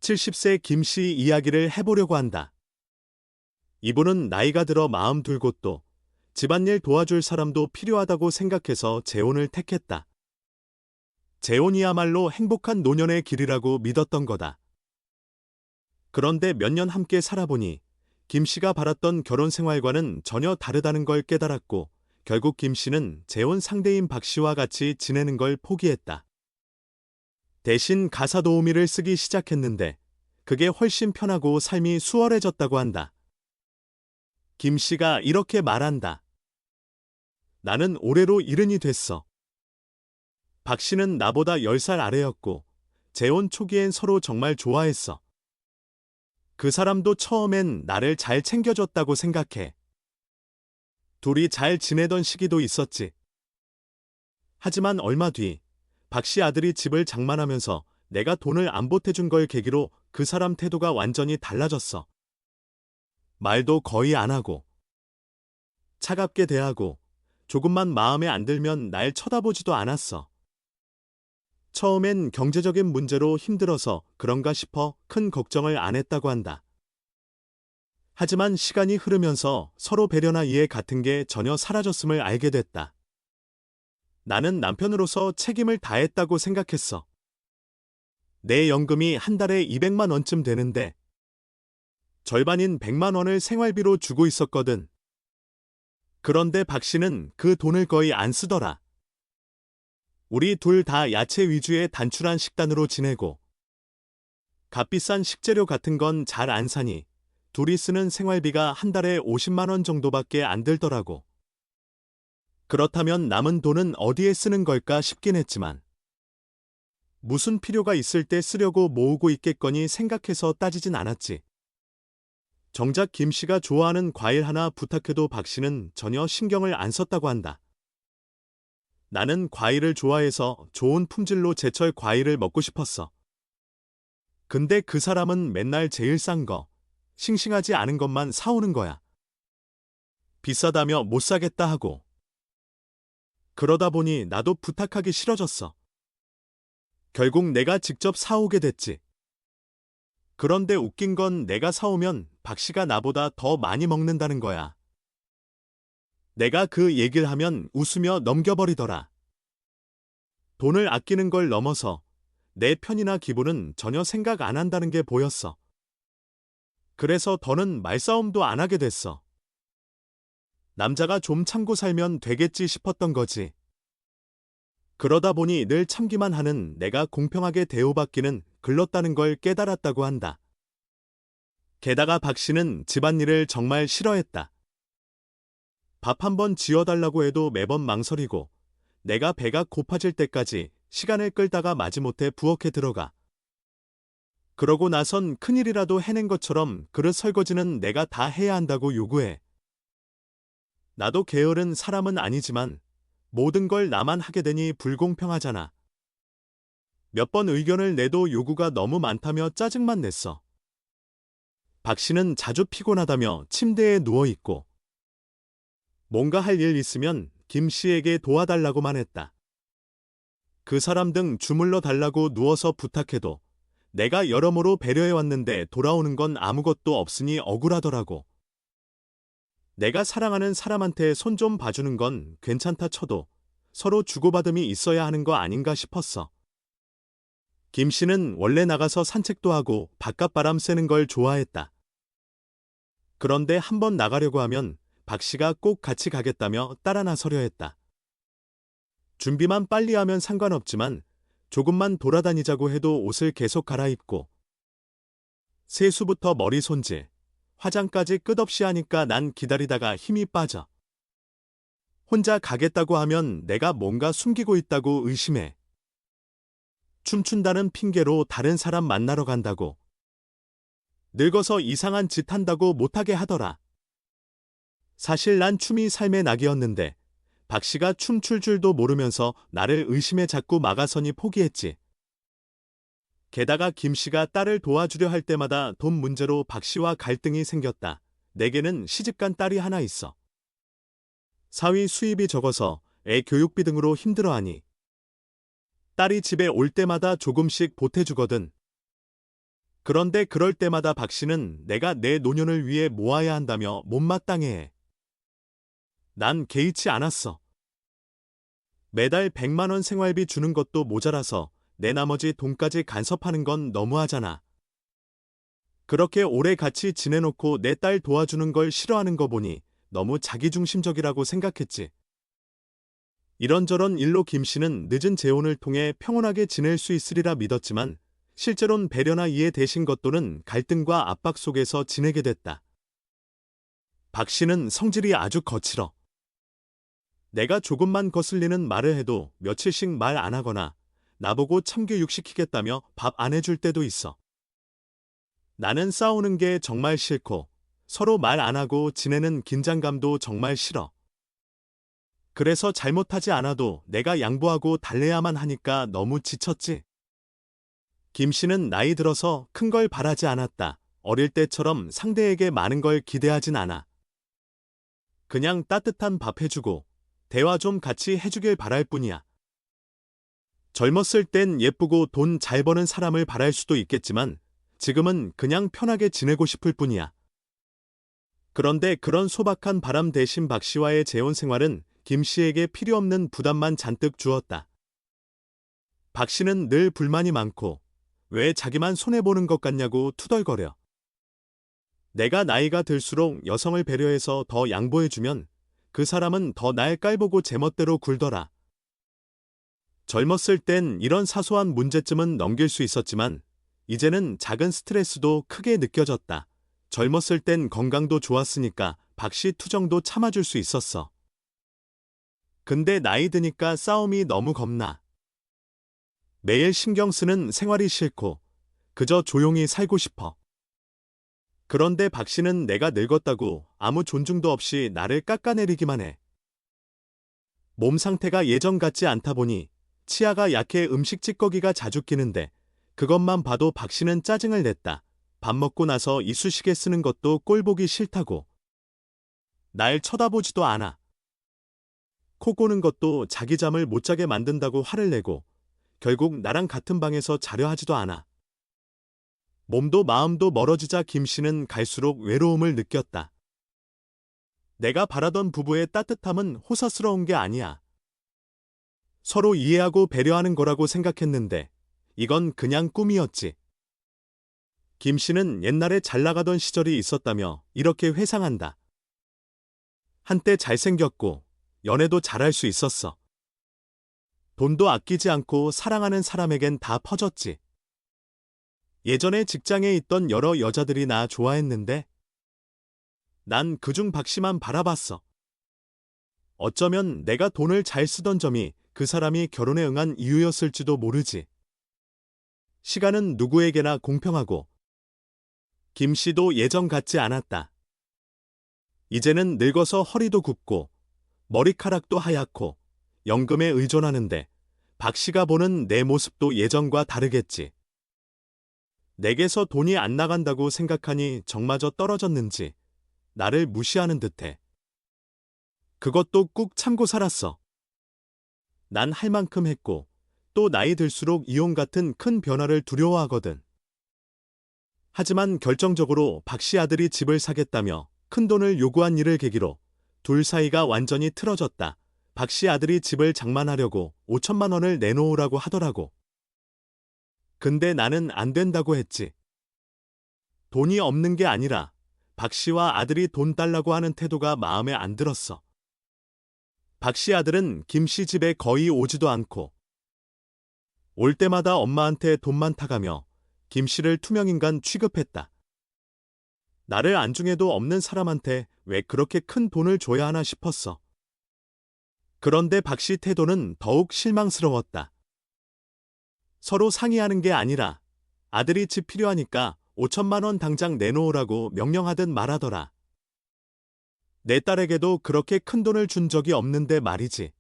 70세 김 씨 이야기를 해보려고 한다. 이분은 나이가 들어 마음 둘고 또 집안일 도와줄 사람도 필요하다고 생각해서 재혼을 택했다. 재혼이야말로 행복한 노년의 길이라고 믿었던 거다. 그런데 몇 년 함께 살아보니 김 씨가 바랐던 결혼 생활과는 전혀 다르다는 걸 깨달았고 결국 김 씨는 재혼 상대인 박 씨와 같이 지내는 걸 포기했다. 대신 가사 도우미를 쓰기 시작했는데 그게 훨씬 편하고 삶이 수월해졌다고 한다. 김 씨가 이렇게 말한다. 나는 올해로 70이 됐어. 박 씨는 나보다 10살 아래였고 재혼 초기엔 서로 정말 좋아했어. 그 사람도 처음엔 나를 잘 챙겨줬다고 생각해. 둘이 잘 지내던 시기도 있었지. 하지만 얼마 뒤 박 씨 아들이 집을 장만하면서 내가 돈을 안 보태준 걸 계기로 그 사람 태도가 완전히 달라졌어. 말도 거의 안 하고 차갑게 대하고 조금만 마음에 안 들면 날 쳐다보지도 않았어. 처음엔 경제적인 문제로 힘들어서 그런가 싶어 큰 걱정을 안 했다고 한다. 하지만 시간이 흐르면서 서로 배려나 이해 같은 게 전혀 사라졌음을 알게 됐다. 나는 남편으로서 책임을 다했다고 생각했어. 내 연금이 한 달에 200만 원쯤 되는데 절반인 100만 원을 생활비로 주고 있었거든. 그런데 박 씨는 그 돈을 거의 안 쓰더라. 우리 둘 다 야채 위주의 단출한 식단으로 지내고 값비싼 식재료 같은 건 잘 안 사니 둘이 쓰는 생활비가 한 달에 50만 원 정도밖에 안 들더라고. 그렇다면 남은 돈은 어디에 쓰는 걸까 싶긴 했지만 무슨 필요가 있을 때 쓰려고 모으고 있겠거니 생각해서 따지진 않았지. 정작 김 씨가 좋아하는 과일 하나 부탁해도 박 씨는 전혀 신경을 안 썼다고 한다. 나는 과일을 좋아해서 좋은 품질로 제철 과일을 먹고 싶었어. 근데 그 사람은 맨날 제일 싼 거, 싱싱하지 않은 것만 사오는 거야. 비싸다며 못 사겠다 하고. 그러다 보니 나도 부탁하기 싫어졌어. 결국 내가 직접 사오게 됐지. 그런데 웃긴 건 내가 사오면 박 씨가 나보다 더 많이 먹는다는 거야. 내가 그 얘기를 하면 웃으며 넘겨버리더라. 돈을 아끼는 걸 넘어서 내 편이나 기분은 전혀 생각 안 한다는 게 보였어. 그래서 더는 말싸움도 안 하게 됐어. 남자가 좀 참고 살면 되겠지 싶었던 거지. 그러다 보니 늘 참기만 하는 내가 공평하게 대우받기는 글렀다는 걸 깨달았다고 한다. 게다가 박 씨는 집안일을 정말 싫어했다. 밥 한 번 지어달라고 해도 매번 망설이고 내가 배가 고파질 때까지 시간을 끌다가 마지못해 부엌에 들어가. 그러고 나선 큰일이라도 해낸 것처럼 그릇 설거지는 내가 다 해야 한다고 요구해. 나도 게으른 사람은 아니지만 모든 걸 나만 하게 되니 불공평하잖아. 몇 번 의견을 내도 요구가 너무 많다며 짜증만 냈어. 박 씨는 자주 피곤하다며 침대에 누워있고 뭔가 할 일 있으면 김 씨에게 도와달라고만 했다. 그 사람 등 주물러 달라고 누워서 부탁해도 내가 여러모로 배려해왔는데 돌아오는 건 아무것도 없으니 억울하더라고. 내가 사랑하는 사람한테 손 좀 봐주는 건 괜찮다 쳐도 서로 주고받음이 있어야 하는 거 아닌가 싶었어. 김 씨는 원래 나가서 산책도 하고 바깥바람 쐬는 걸 좋아했다. 그런데 한번 나가려고 하면 박 씨가 꼭 같이 가겠다며 따라 나서려 했다. 준비만 빨리 하면 상관없지만 조금만 돌아다니자고 해도 옷을 계속 갈아입고 세수부터 머리 손질, 화장까지 끝없이 하니까 난 기다리다가 힘이 빠져. 혼자 가겠다고 하면 내가 뭔가 숨기고 있다고 의심해. 춤춘다는 핑계로 다른 사람 만나러 간다고. 늙어서 이상한 짓 한다고 못하게 하더라. 사실 난 춤이 삶의 낙이었는데 박 씨가 춤출 줄도 모르면서 나를 의심해 자꾸 막아서니 포기했지. 게다가 김 씨가 딸을 도와주려 할 때마다 돈 문제로 박 씨와 갈등이 생겼다. 내게는 시집간 딸이 하나 있어. 사위 수입이 적어서 애 교육비 등으로 힘들어하니 딸이 집에 올 때마다 조금씩 보태주거든. 그런데 그럴 때마다 박 씨는 내가 내 노년을 위해 모아야 한다며 못마땅해해. 난 개의치 않았어. 매달 100만 원 생활비 주는 것도 모자라서 내 나머지 돈까지 간섭하는 건 너무하잖아. 그렇게 오래 같이 지내놓고 내 딸 도와주는 걸 싫어하는 거 보니 너무 자기중심적이라고 생각했지. 이런저런 일로 김 씨는 늦은 재혼을 통해 평온하게 지낼 수 있으리라 믿었지만 실제론 배려나 이해 대신 것도는 갈등과 압박 속에서 지내게 됐다. 박 씨는 성질이 아주 거칠어. 내가 조금만 거슬리는 말을 해도 며칠씩 말 안 하거나 나보고 참교육시키겠다며 밥 안 해줄 때도 있어. 나는 싸우는 게 정말 싫고 서로 말 안 하고 지내는 긴장감도 정말 싫어. 그래서 잘못하지 않아도 내가 양보하고 달래야만 하니까 너무 지쳤지. 김 씨는 나이 들어서 큰 걸 바라지 않았다. 어릴 때처럼 상대에게 많은 걸 기대하진 않아. 그냥 따뜻한 밥 해주고 대화 좀 같이 해주길 바랄 뿐이야. 젊었을 땐 예쁘고 돈 잘 버는 사람을 바랄 수도 있겠지만 지금은 그냥 편하게 지내고 싶을 뿐이야. 그런데 그런 소박한 바람 대신 박 씨와의 재혼 생활은 김 씨에게 필요 없는 부담만 잔뜩 주었다. 박 씨는 늘 불만이 많고 왜 자기만 손해보는 것 같냐고 투덜거려. 내가 나이가 들수록 여성을 배려해서 더 양보해주면 그 사람은 더 날 깔보고 제멋대로 굴더라. 젊었을 땐 이런 사소한 문제점은 넘길 수 있었지만 이제는 작은 스트레스도 크게 느껴졌다. 젊었을 땐 건강도 좋았으니까 박 씨 투정도 참아줄 수 있었어. 근데 나이 드니까 싸움이 너무 겁나. 매일 신경 쓰는 생활이 싫고 그저 조용히 살고 싶어. 그런데 박 씨는 내가 늙었다고 아무 존중도 없이 나를 깎아내리기만 해. 몸 상태가 예전 같지 않다 보니 치아가 약해 음식 찌꺼기가 자주 끼는데 그것만 봐도 박 씨는 짜증을 냈다. 밥 먹고 나서 이쑤시개 쓰는 것도 꼴보기 싫다고. 날 쳐다보지도 않아. 코 고는 것도 자기 잠을 못 자게 만든다고 화를 내고 결국 나랑 같은 방에서 자려 하지도 않아. 몸도 마음도 멀어지자 김 씨는 갈수록 외로움을 느꼈다. 내가 바라던 부부의 따뜻함은 호사스러운 게 아니야. 서로 이해하고 배려하는 거라고 생각했는데 이건 그냥 꿈이었지. 김 씨는 옛날에 잘 나가던 시절이 있었다며 이렇게 회상한다. 한때 잘생겼고 연애도 잘할 수 있었어. 돈도 아끼지 않고 사랑하는 사람에겐 다 퍼졌지. 예전에 직장에 있던 여러 여자들이 나 좋아했는데 난 그중 박 씨만 바라봤어. 어쩌면 내가 돈을 잘 쓰던 점이 그 사람이 결혼에 응한 이유였을지도 모르지. 시간은 누구에게나 공평하고 김 씨도 예전 같지 않았다. 이제는 늙어서 허리도 굽고 머리카락도 하얗고 연금에 의존하는데 박 씨가 보는 내 모습도 예전과 다르겠지. 내게서 돈이 안 나간다고 생각하니 정마저 떨어졌는지 나를 무시하는 듯해. 그것도 꾹 참고 살았어. 난 할 만큼 했고 또 나이 들수록 이혼 같은 큰 변화를 두려워하거든. 하지만 결정적으로 박 씨 아들이 집을 사겠다며 큰돈을 요구한 일을 계기로 둘 사이가 완전히 틀어졌다. 박 씨 아들이 집을 장만하려고 5천만 원을 내놓으라고 하더라고. 근데 나는 안 된다고 했지. 돈이 없는 게 아니라 박 씨와 아들이 돈 달라고 하는 태도가 마음에 안 들었어. 박 씨 아들은 김 씨 집에 거의 오지도 않고 올 때마다 엄마한테 돈만 타가며 김 씨를 투명인간 취급했다. 나를 안중에도 없는 사람한테 왜 그렇게 큰 돈을 줘야 하나 싶었어. 그런데 박 씨 태도는 더욱 실망스러웠다. 서로 상의하는 게 아니라 아들이 집 필요하니까 5천만 원 당장 내놓으라고 명령하듯 말하더라. 내 딸에게도 그렇게 큰 돈을 준 적이 없는데 말이지.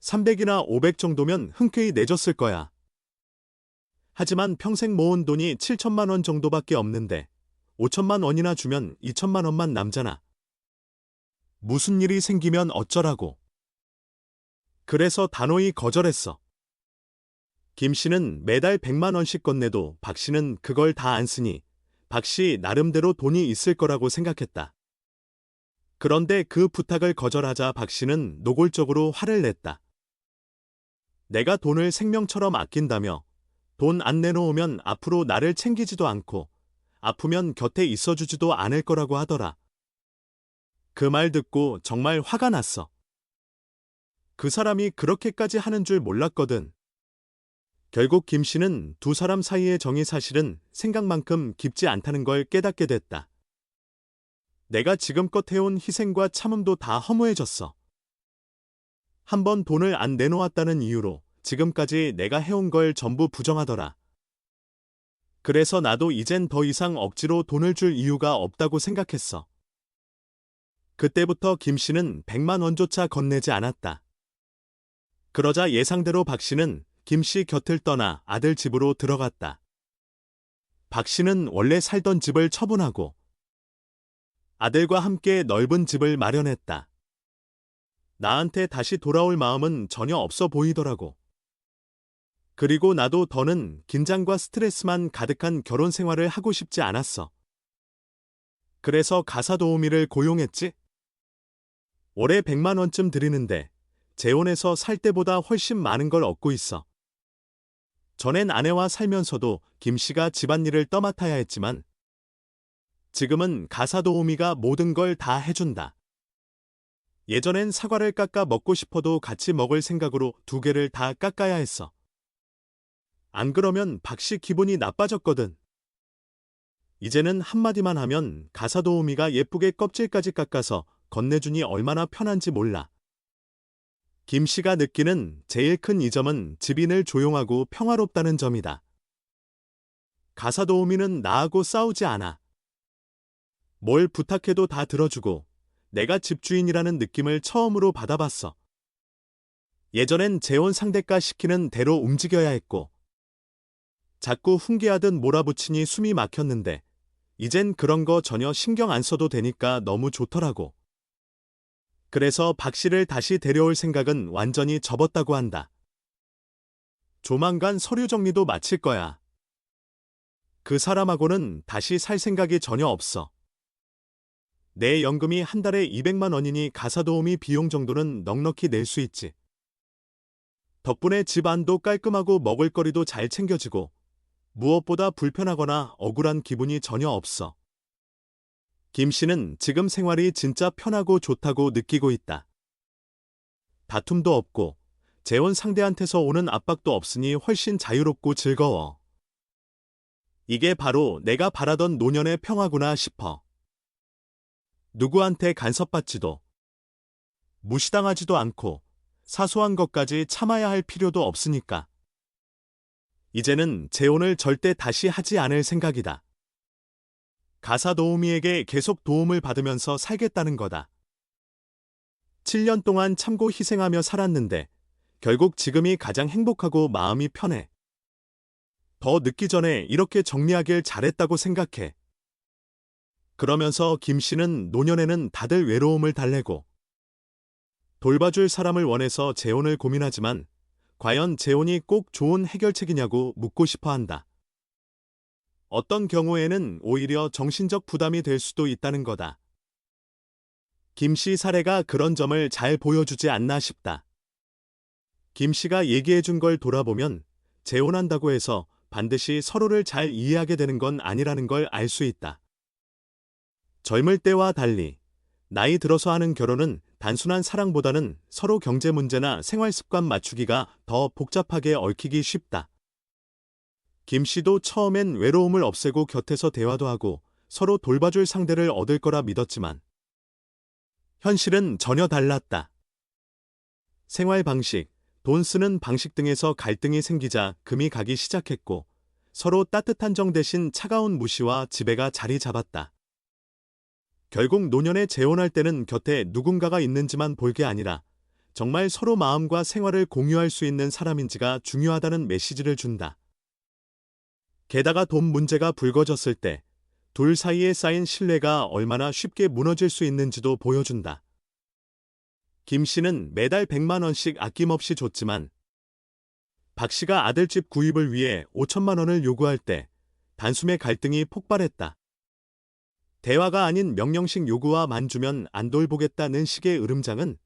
300이나 500 정도면 흔쾌히 내줬을 거야. 하지만 평생 모은 돈이 7천만 원 정도밖에 없는데 5천만 원이나 주면 2천만 원만 남잖아. 무슨 일이 생기면 어쩌라고. 그래서 단호히 거절했어. 김 씨는 매달 100만 원씩 건네도 박 씨는 그걸 다 안 쓰니 박 씨 나름대로 돈이 있을 거라고 생각했다. 그런데 그 부탁을 거절하자 박 씨는 노골적으로 화를 냈다. 내가 돈을 생명처럼 아낀다며 돈 안 내놓으면 앞으로 나를 챙기지도 않고 아프면 곁에 있어주지도 않을 거라고 하더라. 그 말 듣고 정말 화가 났어. 그 사람이 그렇게까지 하는 줄 몰랐거든. 결국 김 씨는 두 사람 사이의 정이 사실은 생각만큼 깊지 않다는 걸 깨닫게 됐다. 내가 지금껏 해온 희생과 참음도 다 허무해졌어. 한번 돈을 안 내놓았다는 이유로 지금까지 내가 해온 걸 전부 부정하더라. 그래서 나도 이젠 더 이상 억지로 돈을 줄 이유가 없다고 생각했어. 그때부터 김 씨는 100만 원조차 건네지 않았다. 그러자 예상대로 박 씨는 김 씨 곁을 떠나 아들 집으로 들어갔다. 박 씨는 원래 살던 집을 처분하고 아들과 함께 넓은 집을 마련했다. 나한테 다시 돌아올 마음은 전혀 없어 보이더라고. 그리고 나도 더는 긴장과 스트레스만 가득한 결혼 생활을 하고 싶지 않았어. 그래서 가사 도우미를 고용했지. 월에 100만 원쯤 드리는데 재혼해서 살 때보다 훨씬 많은 걸 얻고 있어. 전엔 아내와 살면서도 김 씨가 집안일을 떠맡아야 했지만 지금은 가사 도우미가 모든 걸 다 해준다. 예전엔 사과를 깎아 먹고 싶어도 같이 먹을 생각으로 2개를 다 깎아야 했어. 안 그러면 박 씨 기분이 나빠졌거든. 이제는 한마디만 하면 가사 도우미가 예쁘게 껍질까지 깎아서 건네주니 얼마나 편한지 몰라. 김 씨가 느끼는 제일 큰 이점은 집이 늘 조용하고 평화롭다는 점이다. 가사 도우미는 나하고 싸우지 않아. 뭘 부탁해도 다 들어주고 내가 집주인이라는 느낌을 처음으로 받아봤어. 예전엔 재혼 상대가 시키는 대로 움직여야 했고 자꾸 훈계하듯 몰아붙이니 숨이 막혔는데 이젠 그런 거 전혀 신경 안 써도 되니까 너무 좋더라고. 그래서 박 씨를 다시 데려올 생각은 완전히 접었다고 한다. 조만간 서류 정리도 마칠 거야. 그 사람하고는 다시 살 생각이 전혀 없어. 내 연금이 한 달에 200만 원이니 가사 도우미 비용 정도는 넉넉히 낼 수 있지. 덕분에 집 안도 깔끔하고 먹을거리도 잘 챙겨지고 무엇보다 불편하거나 억울한 기분이 전혀 없어. 김 씨는 지금 생활이 진짜 편하고 좋다고 느끼고 있다. 다툼도 없고 재혼 상대한테서 오는 압박도 없으니 훨씬 자유롭고 즐거워. 이게 바로 내가 바라던 노년의 평화구나 싶어. 누구한테 간섭받지도 무시당하지도 않고 사소한 것까지 참아야 할 필요도 없으니까. 이제는 재혼을 절대 다시 하지 않을 생각이다. 가사 도우미에게 계속 도움을 받으면서 살겠다는 거다. 7년 동안 참고 희생하며 살았는데 결국 지금이 가장 행복하고 마음이 편해. 더 늦기 전에 이렇게 정리하길 잘했다고 생각해. 그러면서 김 씨는 노년에는 다들 외로움을 달래고 돌봐줄 사람을 원해서 재혼을 고민하지만 과연 재혼이 꼭 좋은 해결책이냐고 묻고 싶어 한다. 어떤 경우에는 오히려 정신적 부담이 될 수도 있다는 거다. 김 씨 사례가 그런 점을 잘 보여주지 않나 싶다. 김 씨가 얘기해준 걸 돌아보면 재혼한다고 해서 반드시 서로를 잘 이해하게 되는 건 아니라는 걸 알 수 있다. 젊을 때와 달리 나이 들어서 하는 결혼은 단순한 사랑보다는 서로 경제 문제나 생활 습관 맞추기가 더 복잡하게 얽히기 쉽다. 김 씨도 처음엔 외로움을 없애고 곁에서 대화도 하고 서로 돌봐줄 상대를 얻을 거라 믿었지만 현실은 전혀 달랐다. 생활 방식, 돈 쓰는 방식 등에서 갈등이 생기자 금이 가기 시작했고 서로 따뜻한 정 대신 차가운 무시와 지배가 자리 잡았다. 결국 노년에 재혼할 때는 곁에 누군가가 있는지만 볼 게 아니라 정말 서로 마음과 생활을 공유할 수 있는 사람인지가 중요하다는 메시지를 준다. 게다가 돈 문제가 불거졌을 때 둘 사이에 쌓인 신뢰가 얼마나 쉽게 무너질 수 있는지도 보여준다. 김 씨는 매달 100만 원씩 아낌없이 줬지만 박 씨가 아들집 구입을 위해 5천만 원을 요구할 때 단숨에 갈등이 폭발했다. 대화가 아닌 명령식 요구와 만주면 안 돌보겠다는 식의 으름장은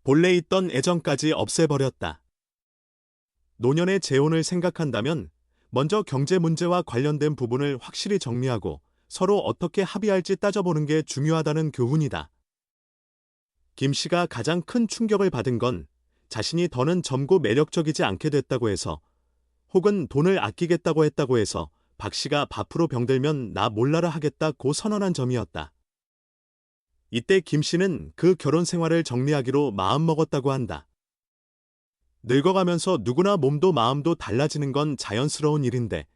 본래 있던 애정까지 없애버렸다. 노년의 재혼을 생각한다면 먼저 경제 문제와 관련된 부분을 확실히 정리하고 서로 어떻게 합의할지 따져보는 게 중요하다는 교훈이다. 김 씨가 가장 큰 충격을 받은 건 자신이 더는 젊고 매력적이지 않게 됐다고 해서, 혹은 돈을 아끼겠다고 했다고 해서 박 씨가 밥으로 병들면 나 몰라라 하겠다고 선언한 점이었다. 이때 김 씨는 그 결혼 생활을 정리하기로 마음먹었다고 한다. 늙어가면서 누구나 몸도 마음도 달라지는 건 자연스러운 일인데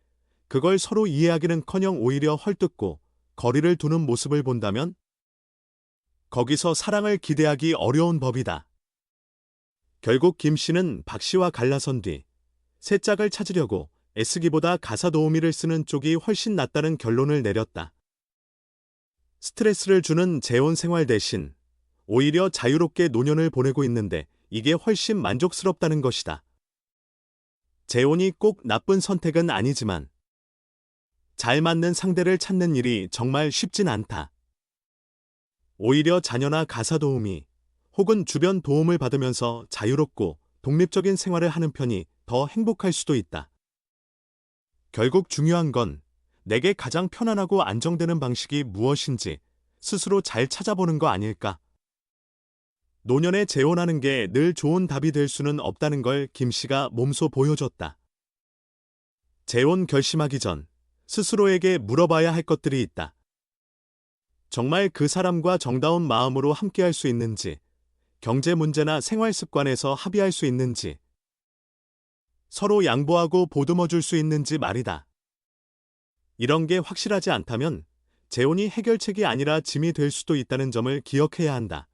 그걸 서로 이해하기는커녕 오히려 헐뜯고 거리를 두는 모습을 본다면 거기서 사랑을 기대하기 어려운 법이다. 결국 김 씨는 박 씨와 갈라선 뒤 새 짝을 찾으려고 애쓰기보다 가사 도우미를 쓰는 쪽이 훨씬 낫다는 결론을 내렸다. 스트레스를 주는 재혼 생활 대신 오히려 자유롭게 노년을 보내고 있는데 이게 훨씬 만족스럽다는 것이다. 재혼이 꼭 나쁜 선택은 아니지만 잘 맞는 상대를 찾는 일이 정말 쉽진 않다. 오히려 자녀나 가사 도우미 혹은 주변 도움을 받으면서 자유롭고 독립적인 생활을 하는 편이 더 행복할 수도 있다. 결국 중요한 건 내게 가장 편안하고 안정되는 방식이 무엇인지 스스로 잘 찾아보는 거 아닐까? 노년에 재혼하는 게 늘 좋은 답이 될 수는 없다는 걸 김 씨가 몸소 보여줬다. 재혼 결심하기 전 스스로에게 물어봐야 할 것들이 있다. 정말 그 사람과 정다운 마음으로 함께할 수 있는지, 경제 문제나 생활 습관에서 합의할 수 있는지, 서로 양보하고 보듬어줄 수 있는지 말이다. 이런 게 확실하지 않다면 재혼이 해결책이 아니라 짐이 될 수도 있다는 점을 기억해야 한다.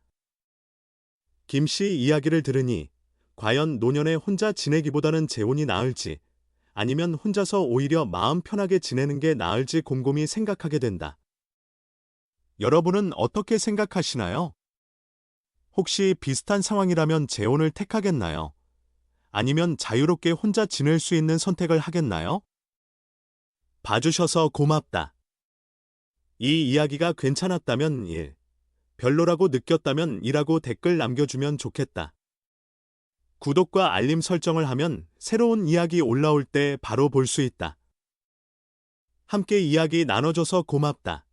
김 씨 이야기를 들으니 과연 노년에 혼자 지내기보다는 재혼이 나을지 아니면 혼자서 오히려 마음 편하게 지내는 게 나을지 곰곰이 생각하게 된다. 여러분은 어떻게 생각하시나요? 혹시 비슷한 상황이라면 재혼을 택하겠나요? 아니면 자유롭게 혼자 지낼 수 있는 선택을 하겠나요? 봐주셔서 고맙다. 이 이야기가 괜찮았다면 1, 별로라고 느꼈다면 2라고 댓글 남겨주면 좋겠다. 구독과 알림 설정을 하면 새로운 이야기 올라올 때 바로 볼 수 있다. 함께 이야기 나눠줘서 고맙다.